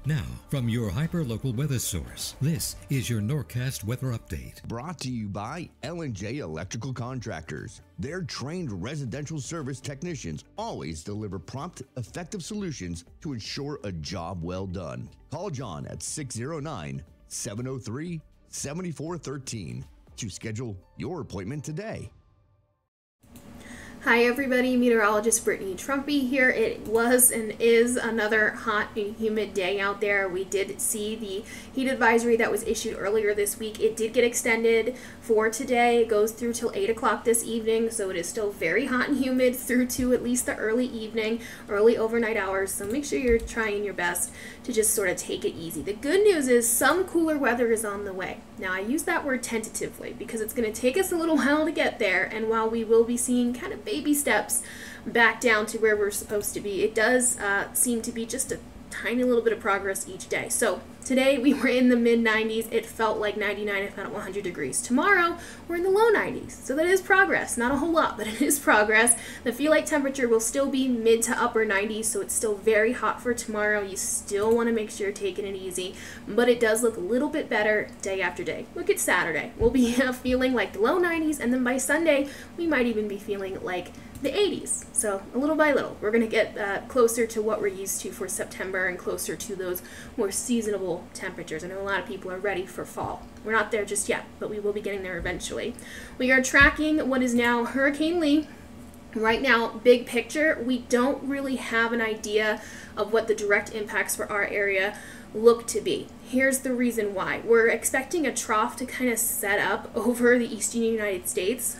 Now, from your hyper-local weather source, this is your Norcast weather update. Brought to you by L&J Electrical Contractors. Their trained residential service technicians always deliver prompt, effective solutions to ensure a job well done. Call John at 609-703-7413 to schedule your appointment today. Hi everybody, meteorologist Brittany Trumpy here. It was and is another hot and humid day out there. We did see the heat advisory that was issued earlier this week. It did get extended for today. It goes through till 8 o'clock this evening, so it is still very hot and humid through to at least the early evening, early overnight hours. So make sure you're trying your best to just sort of take it easy. The good news is some cooler weather is on the way. Now I use that word tentatively because it's going to take us a little while to get there, and while we will be seeing kind of baby steps back down to where we're supposed to be, it does seem to be just a tiny little bit of progress each day. So today we were in the mid 90s. It felt like 99 if not 100 degrees. Tomorrow we're in the low 90s. So that is progress. Not a whole lot, but it is progress. The feel like temperature will still be mid to upper 90s, so it's still very hot for tomorrow. You still want to make sure you're taking it easy, but it does look a little bit better day after day. Look at Saturday. We'll be feeling like the low 90s, and then by Sunday we might even be feeling like the 80s. So a little by little, we're going to get closer to what we're used to for September and closer to those more seasonable temperatures. I know a lot of people are ready for fall. We're not there just yet, but we will be getting there eventually. We are tracking what is now Hurricane Lee. Right now, big picture, we don't really have an idea of what the direct impacts for our area look to be. Here's the reason why. We're expecting a trough to kind of set up over the eastern United States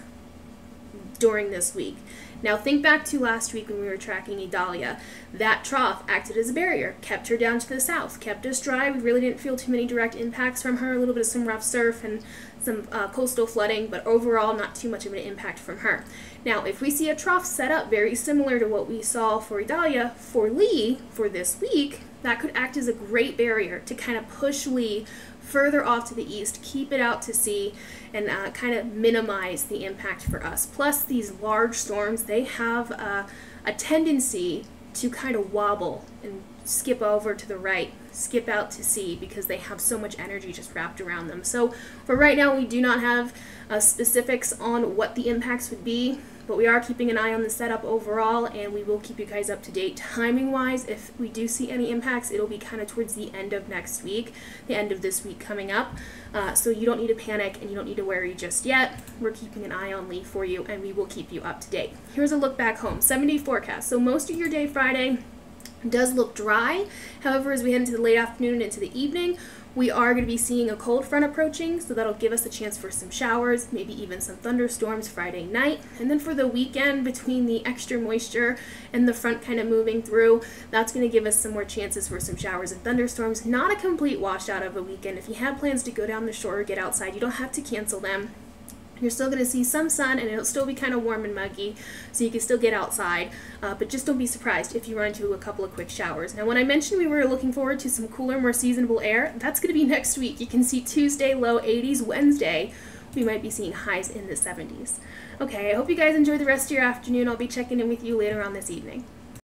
during this week. Now think back to last week when we were tracking Idalia. That trough acted as a barrier, kept her down to the south, kept us dry. We really didn't feel too many direct impacts from her, a little bit of some rough surf and some coastal flooding, but overall not too much of an impact from her. Now if we see a trough set up very similar to what we saw for Idalia, for Lee, for this week, that could act as a great barrier to kind of push Lee further off to the east, keep it out to sea, and kind of minimize the impact for us. Plus, these large storms, they have a tendency to kind of wobble and skip over to the right, skip out to sea, because they have so much energy just wrapped around them. So for right now, we do not have specifics on what the impacts would be, but we are keeping an eye on the setup overall, and we will keep you guys up to date timing-wise. If we do see any impacts, it'll be kind of towards the end of next week, the end of this week coming up. So you don't need to panic and you don't need to worry just yet. We're keeping an eye on Lee for you, and we will keep you up to date. Here's a look back home. 7-day forecast. So most of your day Friday does look dry. However, as we head into the late afternoon and into the evening, we are going to be seeing a cold front approaching, so that'll give us a chance for some showers, maybe even some thunderstorms Friday night. And then for the weekend, between the extra moisture and the front kind of moving through, that's going to give us some more chances for some showers and thunderstorms. Not a complete washout of a weekend. If you have plans to go down the shore or get outside, you don't have to cancel them. You're still going to see some sun, and it'll still be kind of warm and muggy, so you can still get outside, but just don't be surprised if you run into a couple of quick showers. Now, when I mentioned we were looking forward to some cooler, more seasonable air, that's going to be next week. You can see Tuesday, low 80s. Wednesday, we might be seeing highs in the 70s. Okay, I hope you guys enjoy the rest of your afternoon. I'll be checking in with you later on this evening.